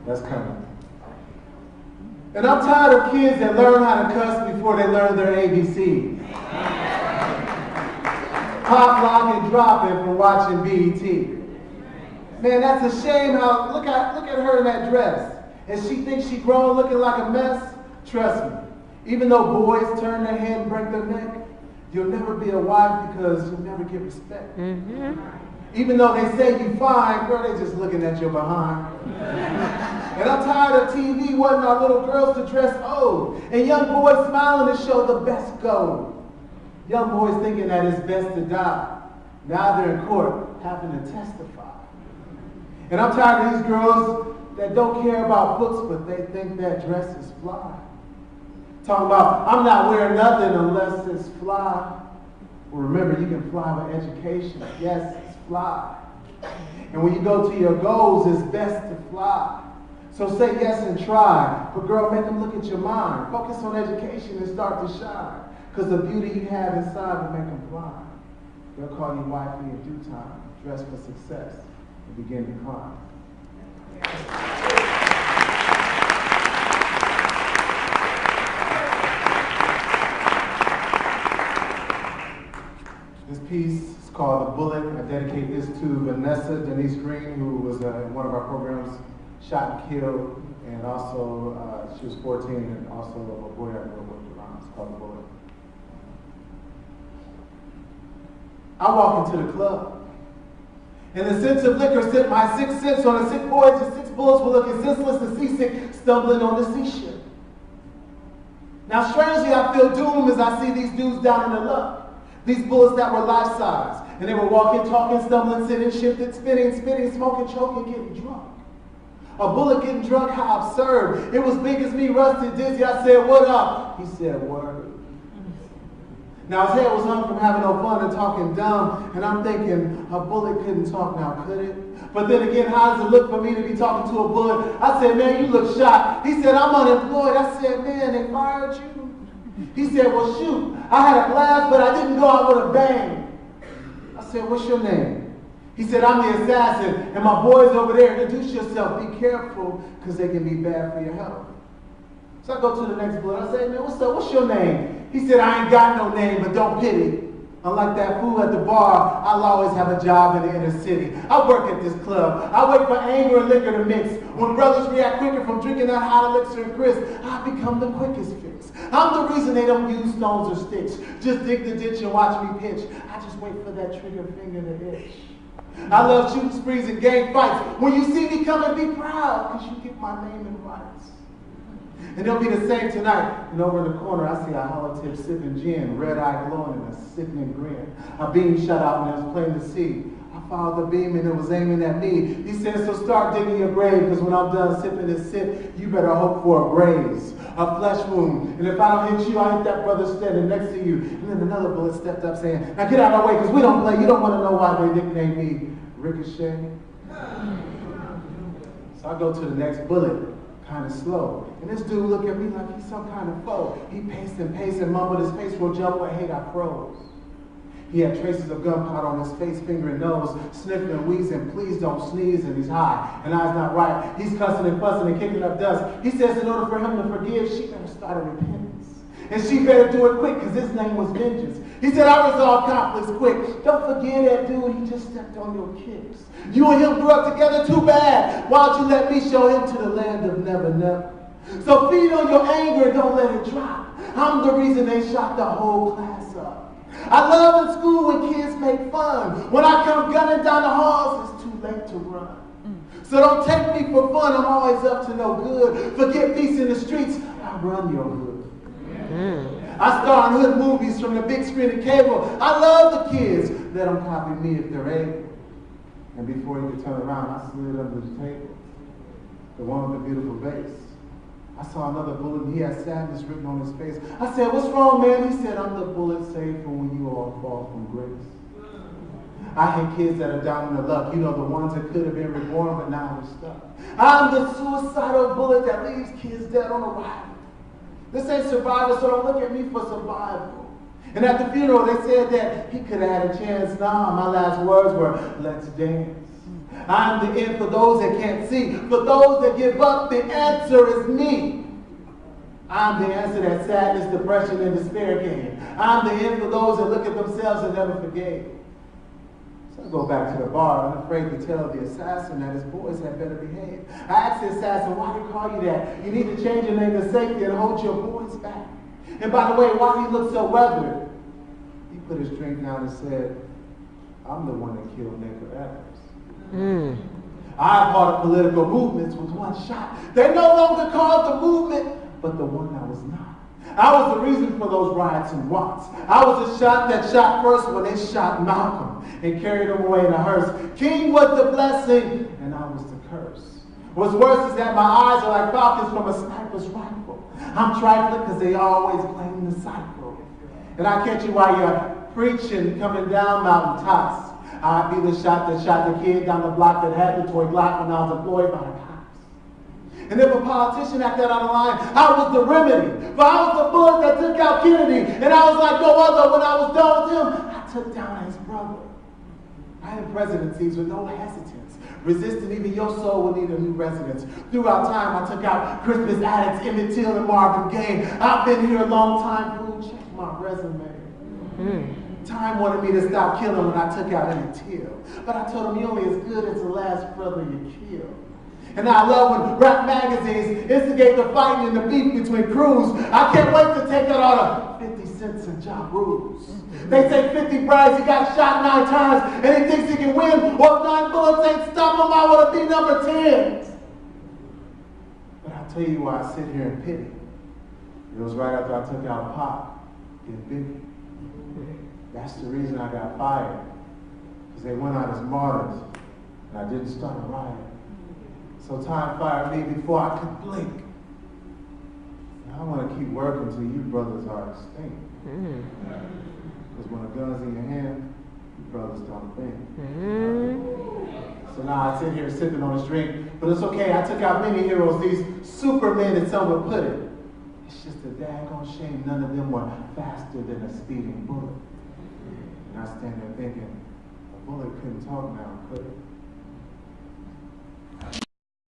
That's coming. And I'm tired of kids that learn how to cuss before they learn their ABC. Pop, lock, and drop it from watching BET. Man, that's a shame how, look at her in that dress. And she thinks she grown looking like a mess. Trust me, even though boys turn their head and break their neck, you'll never be a wife because you'll never get respect. Even though they say you fine, girl, they just looking at your behind. And I'm tired of TV wanting our little girls to dress old, and young boys smiling to show the best gold. Young boys thinking that it's best to die. Now they're in court having to testify. And I'm tired of these girls that don't care about books, but they think that dress is fly. Talking about, I'm not wearing nothing unless it's fly. Well, remember, you can fly with education. Yes, it's fly. And when you go to your goals, it's best to fly. So say yes and try. But girl, make them look at your mind. Focus on education and start to shine. Because the beauty you have inside will make them fly. They'll call you wifey in due time. Dress for success and begin to climb. This piece is called The Bullet. I dedicate this to Vanessa Denise Green, who was in one of our programs, shot and killed, and also she was 14, and also a boy I grew up with around. It's called The Bullet. I walk into the club, and the sense of liquor sent my sixth sense on a sick voyage, and 6 bullets were looking senseless and seasick, stumbling on the sea ship. Now strangely, I feel doom as I see these dudes down in the luck. These bullets that were life-size, and they were walking, talking, stumbling, sitting, shifting, spitting, smoking, choking, getting drunk. A bullet getting drunk, how absurd. It was big as me, rusted, dizzy. I said, what up? He said, word. Now his head was hung from having no fun and talking dumb, and I'm thinking, a bullet couldn't talk now, could it? But then again, how does it look for me to be talking to a bullet? I said, man, you look shot. He said, I'm unemployed. I said, man, they fired you? He said, well, shoot, I had a blast, but I didn't go out with a bang. I said, what's your name? He said, I'm the assassin, and my boys over there. Introduce yourself. Be careful, because they can be bad for your health. So I go to the next bullet. I say, man, what's up? What's your name? He said, I ain't got no name, but don't pity. Unlike that fool at the bar, I'll always have a job in the inner city. I work at this club. I wait for anger and liquor to mix. When brothers react quicker from drinking that hot elixir and crisp, I become the quickest fix. I'm the reason they don't use stones or sticks. Just dig the ditch and watch me pitch. I just wait for that trigger finger to itch. I love shooting sprees and gang fights. When you see me coming, be proud, because you get my name in rights. And it'll be the same tonight. And over in the corner, I see a hollow tip sipping gin, red eye glowing and a sickening grin. A beam shut out and it was plain to see. I followed the beam and it was aiming at me. He said, so start digging your grave, because when I'm done sipping this sip, you better hope for a graze, a flesh wound. And if I don't hit you, I hit that brother standing next to you. And then another bullet stepped up saying, now get out of our way, because we don't play. You don't want to know why they nicknamed me Ricochet. So I go to the next bullet, kind of slow. And this dude look at me like he's some kind of foe. He paced and mumbled, his face will jump with hate, I froze. He had traces of gunpowder on his face, finger and nose, sniffing and wheezing, please don't sneeze, and he's high, and I's not right. He's cussing and fussing and kicking up dust. He says in order for him to forgive, she better start a repentance. And she better do it quick, because his name was Vengeance. He said, I resolve conflicts quick. Don't forget that dude, he just stepped on your kicks. You and him grew up together, too bad. Why'd you let me show him to the land of never, never? So feed on your anger and don't let it drop. I'm the reason they shot the whole class up. I love in school when kids make fun. When I come gunning down the halls, it's too late to run. So don't take me for fun, I'm always up to no good. Forget peace in the streets, I run your hood. I star in hood movies from the big screen to cable. I love the kids. Let them copy me if they're able. And before you could turn around, I slid under the table. The one with the beautiful bass. I saw another bullet and he had sadness written on his face. I said, what's wrong, man? He said, I'm the bullet saved for when you all fall from grace. I hate kids that are down in the luck. You know, the ones that could have been reborn, but now they're stuck. I'm the suicidal bullet that leaves kids dead on arrival. This ain't survival, so don't look at me for survival. And at the funeral, they said that he could have had a chance. Nah, my last words were, let's dance. I'm the end for those that can't see. For those that give up, the answer is me. I'm the answer that sadness, depression, and despair came. I'm the end for those that look at themselves and never forgave. So I go back to the bar, unafraid to tell the assassin that his boys had better behave. I asked the assassin, why do they call you that? You need to change your name to safety and hold your boys back. And by the way, why he looked so weathered? He put his drink down and said, I'm the one that killed Nick Evans. I fought of political movements with one shot. They no longer called the movement, but the one that was not. I was the reason for those riots in Watts. I was the shot that shot first when they shot Malcolm and carried him away in a hearse. King was the blessing, and I was the curse. What's worse is that my eyes are like falcons from a sniper's rifle. I'm trifling because they always blame the cycle. And I catch you while you're preaching, coming down mountaintops. I'd be the shot that shot the kid down the block that had the toy Glock when I was employed by the cops. And if a politician acted out of line, I was the remedy. For I was the bullet that took out Kennedy. And I was like no other. When I was done with him, I took down his brother. I had presidencies with no hesitance. Resisting even your soul will need a new residence. Throughout time, I took out Christmas addicts, Emmett Till, and Marvin Gaye. I've been here a long time, fool. Check my resume. Time wanted me to stop killing when I took out Emmett Till. But I told him, you're only as good as the last brother you killed. And I love when rap magazines instigate the fighting and the beef between crews. I can't wait to take out all the 50 cents and job rules. They say 50 brides, he got shot 9 times, and he thinks he can win. Or if 9 bullets ain't stop him, I want to be number 10. But I'll tell you why I sit here in pity. It was right after I took out Pop and Biggie. That's the reason I got fired. Because they went out as martyrs, and I didn't start a riot. So time fired me before I could blink. I want to keep working until you brothers are extinct. Because when a gun's in your hand, you brothers don't think. So now I sit here sipping on this drink, but it's okay. I took out many heroes, these supermen as some would put it. It's just a daggone shame none of them were faster than a speeding bullet. And I stand there thinking, a bullet couldn't talk now, could it?